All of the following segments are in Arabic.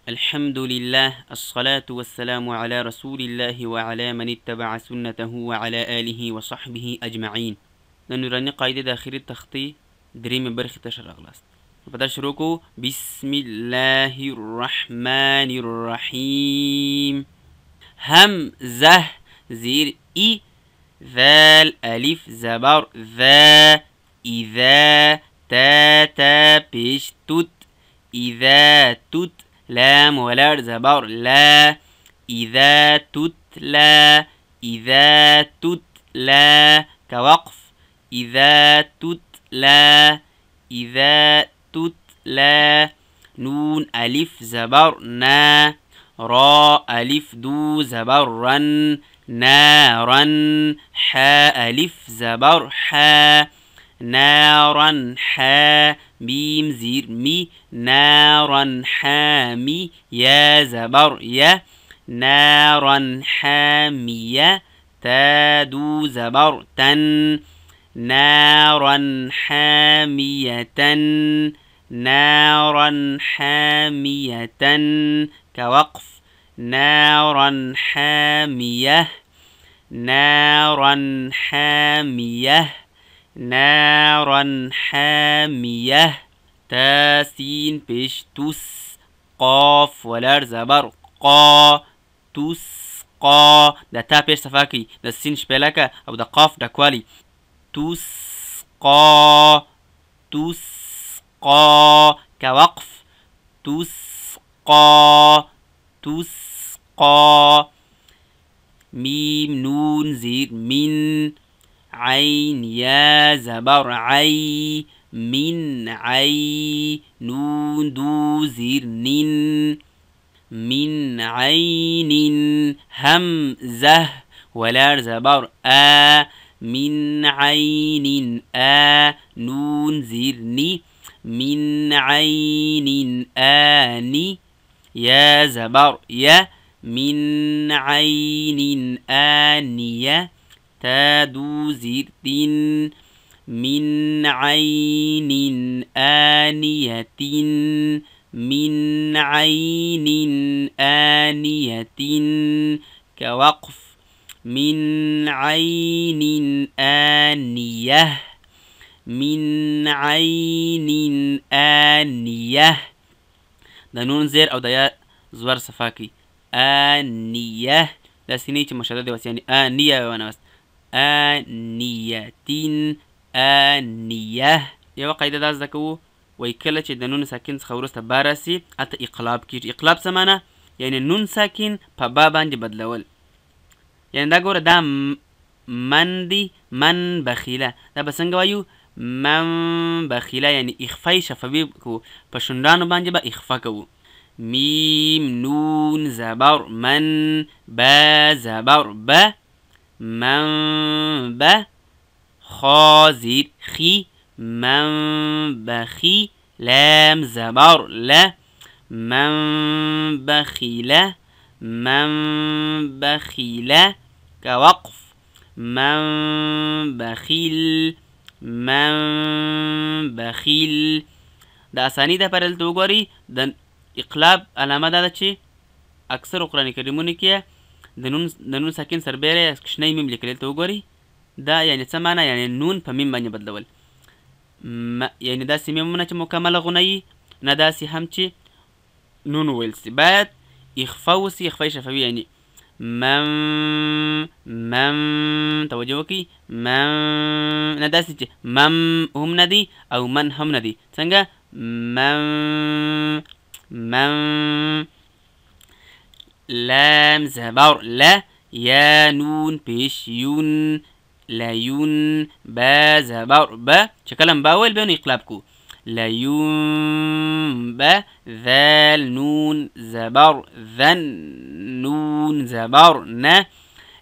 الحمد لله، الصلاة والسلام على رسول الله وعلى من اتبع سنته وعلى آله وصحبه أجمعين. ننرني قايدة داخل التخطي دريم برخ تشر أغلاس. بدأ شروكو بسم الله الرحمن الرحيم. همزة زير إي ذال ألف زبر ذا إذا تا تا بيش توت إذا توت لام ولار زبر لا إذا تتلى إذا تتلى كوقف إذا تتلى إذا تتلى نون ألف زبر نا را ألف دو زبر رن نارا حا ألف زبر حا نارا حا ميم زير مي نارا حامي يا زبر يا نارا حامية تادو زبر تن نارا حامية نارا حامية كوقف نارا حامية نارا حامية نارا حامية تاسين بيش تس قاف ولار زبر قا تسقى دا تا بيش صفاكي دا السين شبالك او دا قاف دا كوالي تسقى تسقى كوقف تسقى تسقى ميم نون زير من عين يا زبر عي من عي نون دو زير نين من عين همزة ولا زبر من عين نون زير ني من عين آني يا زبر يا من عين آنية تادو زير دين من عين آنية من عين آنية كوقف من عين آنية من عين آنية دا نون زير او دا يا زوار صفاكي آنية دا سينيتي مشدد بس يعني آنية وانا بس آنية آنية يا قاعدة داز دكو ويكلا چې د نون ساکن څخه وروسته با راسي اته اقلاب کیږي. اقلاب څه معنی؟ یعنی نون ساکن په با باندې بدلول. یعنی دا ګوره دا من دی من بخیله دا به څنګه وایو؟ من بخیله یعنی اخفای شفوي کو په شونډانو باندې به اخفا کوو. میم نون زبر من با زبر با من با خا زیر خی من بخي لام زبر لا من بخيلة من بخيلة كوقف من بخيل من بخيل دا اسانی دا پرل تو گوری دا اقلاب علامه دا چی اکثر قرآن کریمونه که د نون ساکن سربیره کشنی میم لیکل تو گوری دا یعنی څه معنی؟ یعنی نون په میم باندې بدلول. یعنی داسې میمونه چې مکمله غنایي نه داسې هم چې نون وویل سي باید اخفا وسي اخفای شفوي. یعنی من توجه وکړئ من نه داسې چې مم هم نه دی او من هم نه دی. څنګه من لام زبر لا یا نون پیش یون ليون با زبر با چې کلم باول به نو اقلاب کو ليون با ذال نون زبر ذن نون زبر ن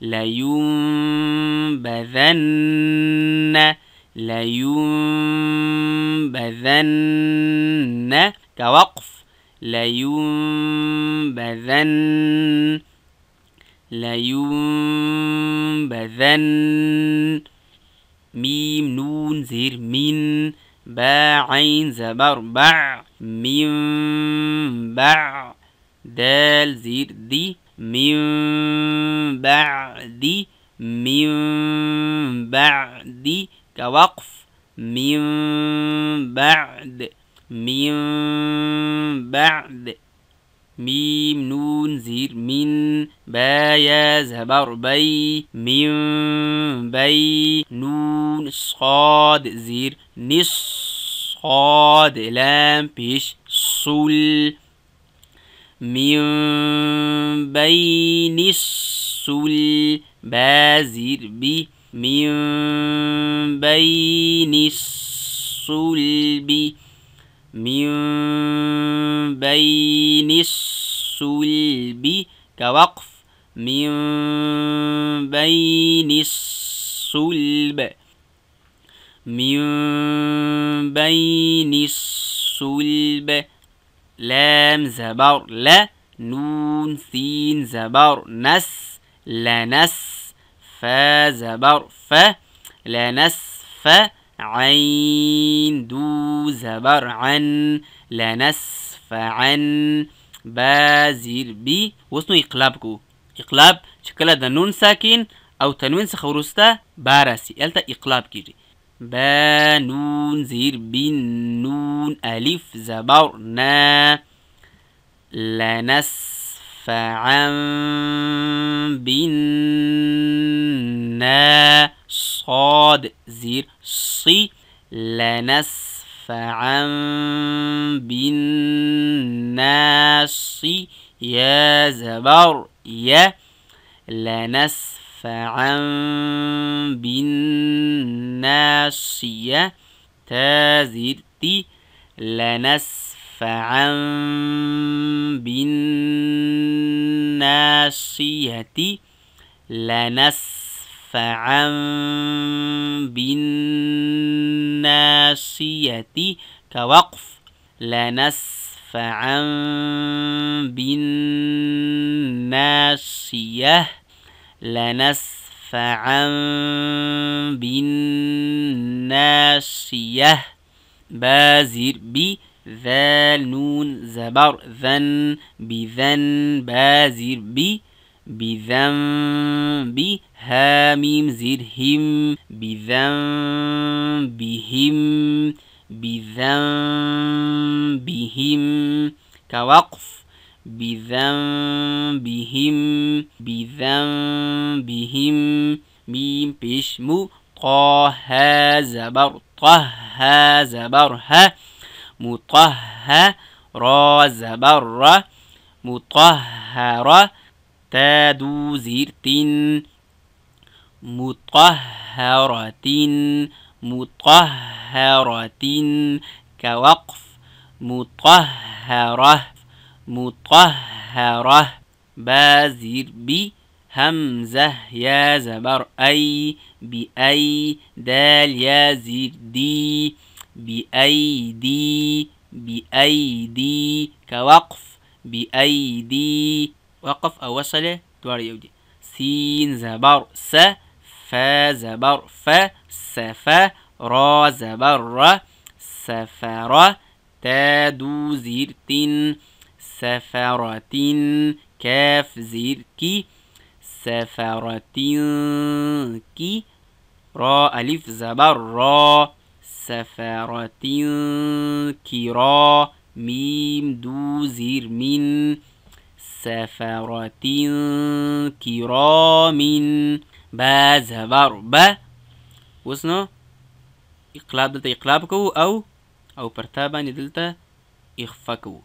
ليون بذن ليون بذن كوقف ليون بذن لينبذن ميم نون زير من با عين زبر بع من بع دال زير دي من بعد من بعد كوقف من بعد من بعد ميم نون زير من بايا زبر بي من بي نون صاد زير نص صاد لام بيش صل من بين الصل بازير بي من بين الصلب من بين الصلب كوقف من بين الصلب من بين الصلب لام زبر لا نون سين زبر نس لنس فا زبر ف لنس ف عين دو زبر عن لنسف عن بازير بي وسنو اقلابكو اقلاب شكل دا نون ساكن او تنوين سخورستا باراسي التا اقلاب كيجي با نون زير بين نون الف زبر نا لنسف عن بنا صاد زير صي لنسف عن بالناس يا زبر يا لنسف عن بالناس يا تازرتي لنسف عن بالناسية لنسف عن بالناسية كوقف لنسف عن بالناسية لنسف عن بالناسية بازر بي ذال نون زبر ذن بذن بازر بي بذنب هاميم زير هم بذنبهم بذنبهم كوقف بذنبهم بذنبهم ميم بشمو طه زبر طه زبر ها مطهر را زبر را مطهرة تادو زيرتين مطهرة مطهرة كوقف مطهرة مطهرة بازير بي همزة يا زبر أي بأي دال يا زير دي بأيدي بأيدي كوقف بأيدي وقف أو وصله دوار يودي سين زبر س فا زبر ف سفا را زبر را سفرة تادو زيرتين سفرة كاف زيركي سفرة كي را ألف زبر را سفرة كرا ميم دو زير من سفرة كرام با زبر با وسنو اقلاب دلتا اقلابكو او پرتابا دلتا اخفاكو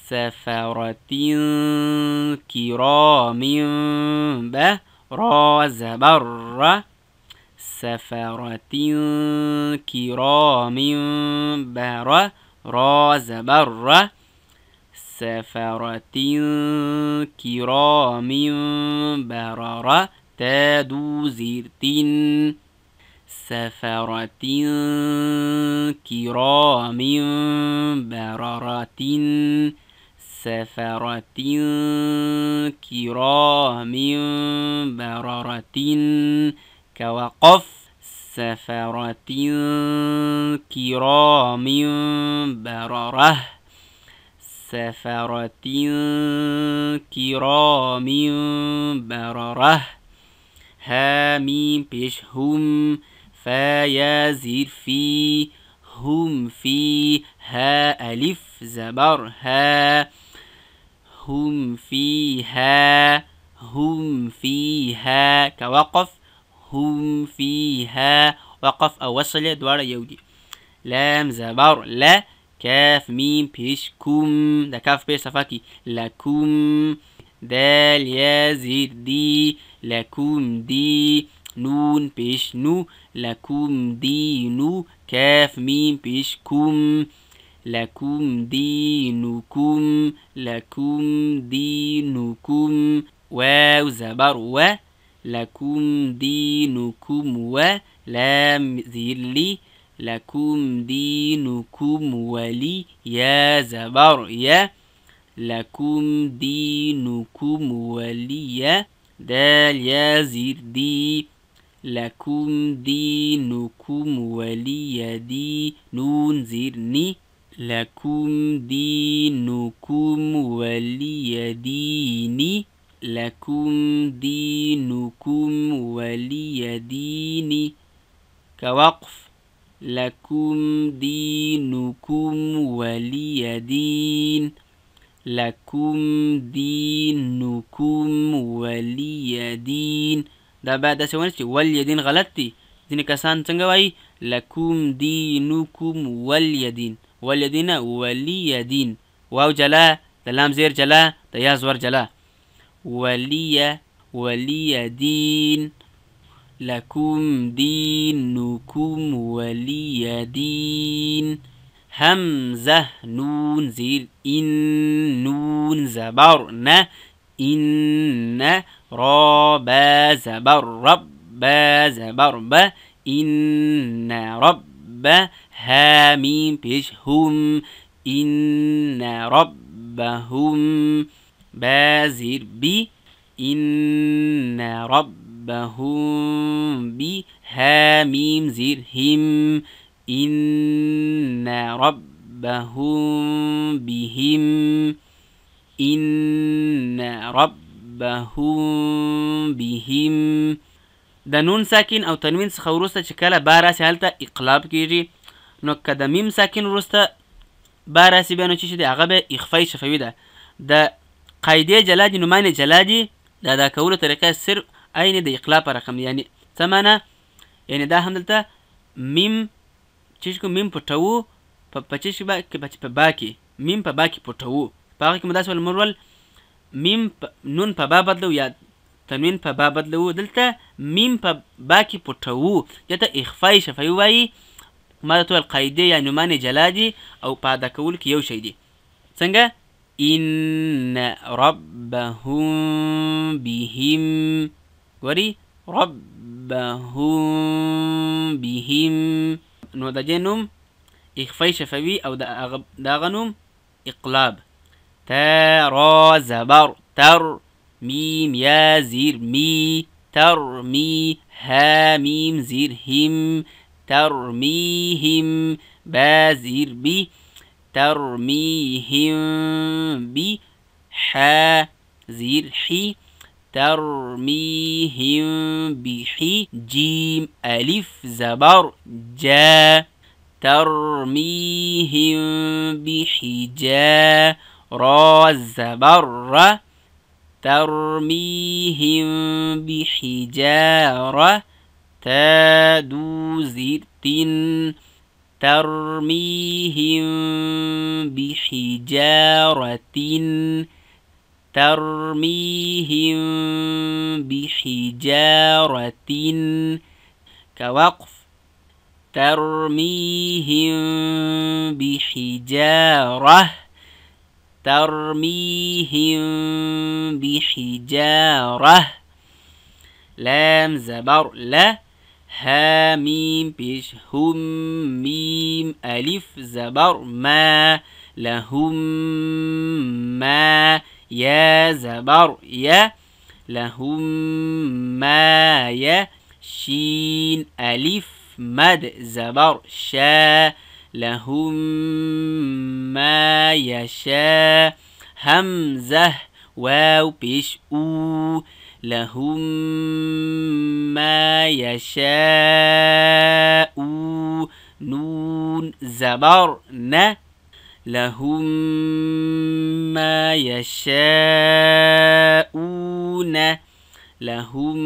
سفرة كرام با را زبر را سفرة كرام برا را زبر را سفرة كرام بررة تادو زيرتين سفرة كرام بررة سفرة كرام بررة كوقف سفرة كرام بررة سفرة كرام بررة. ها ميم پیش هم، فا یا زیر فی، هم فی. ها الف زبر ها، هم فيها، هم فيها. كوقف هم فيها، وقف او وصل دوار يودي. لام زبر لا، كاف ميم پیش كم، ده كاف پیش صفاكي لكم. دال يا زير دي، لكم دي. نون پیش نو، لكم دينو. كاف ميم پیش كم، لكم دينكم، لكم دينكم. واو زبر و، لكم دينكم و. لام زير لي، لكم دينكم ولي. يا زبر يا، لكم دينكم ولي. دال يا زير دي، لكم دينكم ولي دي. نون زير ني، لكم دينكم ولي ديني، لكم دينكم ولي ديني. كوقف لكم دينكم ولي دين، لكم دينكم ولي دين. دا بعد سوانسي ولي دين غلطتي ځینې کسان څنګه وایي لکم دینکم ولي دین، ولي دین ولي دین. واو جلا، د لام زیر جلا، د یا زور جلا. ولي ولي دین، لكم دينكم ولي دين. همزة نون زير إن، نون زبر ن، إن. را با زبر رب، با زبر ب، إن رب. ها ميم پیش هم، إن ربهم. با زير بي، إن ربهم بي. ها ميم زير هم، إن ربهم بهم، إن ربهم بهم. د نون ساکن او تنوین څخه وروسته چې کله با راسي هلته اقلاب کیږي. نو که د میم ساکن وروسته با راسي بیا نو چې د هغه به اخفای شفوي ده. د قاعدې جلا دي، نومان جلا دي. دا ادا کولو طریقه صرف عین د اقلاب په رقم. یعنی څه معنا؟ یعنی دا هم دلته میم چې کوم میم پټوو په چش کې په با کې میم په با کې پټوو، په هغه کې مو داسې ولمرول میم نون په با بدلو یا تنوین په با بدلو. دلته میم په با کې پټوو، دته اخفای شفوي وایي. ما ته القاعده یا نومان جلا دي او په ادا کول کې یو شی دي. څنګه؟ إن ربهم بهم، ګوري ربهم بهم. نو د دې نوم اخفای شفوي او د هغه نوم اقلاب. تا را زبر تر، میم یا زیر می، ترمی. ها میم زیر هم، ترمیهم. با زیر بی، ترميهم بي. حا زير حي، ترميهم بحي. جيم ألف زبر جا، ترميهم بحجا. را زبر را، ترميهم بحجارة. تا دو زير تن، ترميهم بحجارة، ترميهم بحجارة. كوقف ترميهم بحجارة، ترميهم بحجارة. لام زبر لا، ها ميم پیش هم، ميم ألف زبر ما، لهم ما. يا زبر يا، لهم ما يا. شين ألف مد زبر شا، لهم ما يشاء همزة واو بيش او لهم ما يشاء نون زبر ن لهم ما يشاءون لهم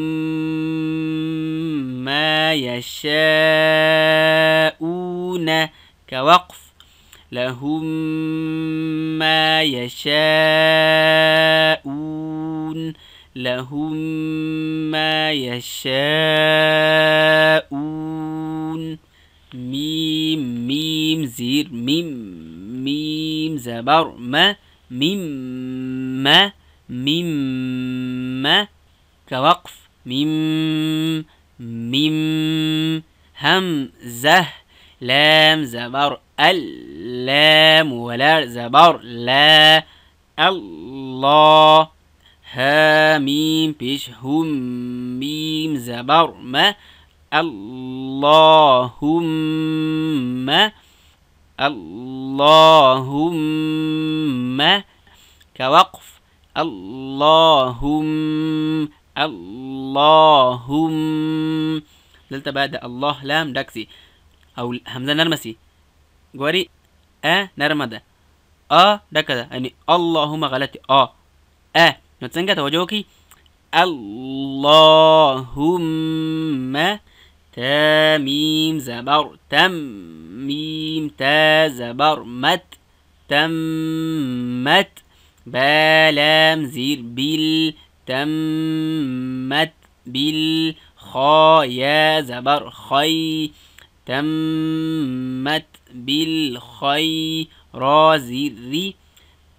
ما يشاءون كوقف لهم ما يشاءون لهم ما يشاءون ميم ميم زير ميم ميم زبر ما ميم ما ميم ما كوقف ميم ميم همزة لام زبر اللام ولا زبر لا الله ها ميم بيش هم ميم زبر ما اللهم اللهم كوقف اللهم دلتا بعد الله لام داكسي او همزه نرمسي جواري نرمده دكذا يعني اللهم غلطي نتسنجا توجوكي اللهم تميم زبر تم ميم تا زبر مت تمت بلام زير بال تمت بالخا يا زبر خي تمت بالخير زير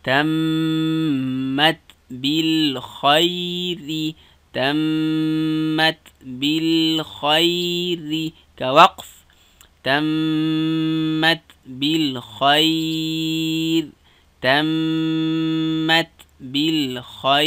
تمت بالخير تمت بالخير كوقف تمت بالخير تمت بالخير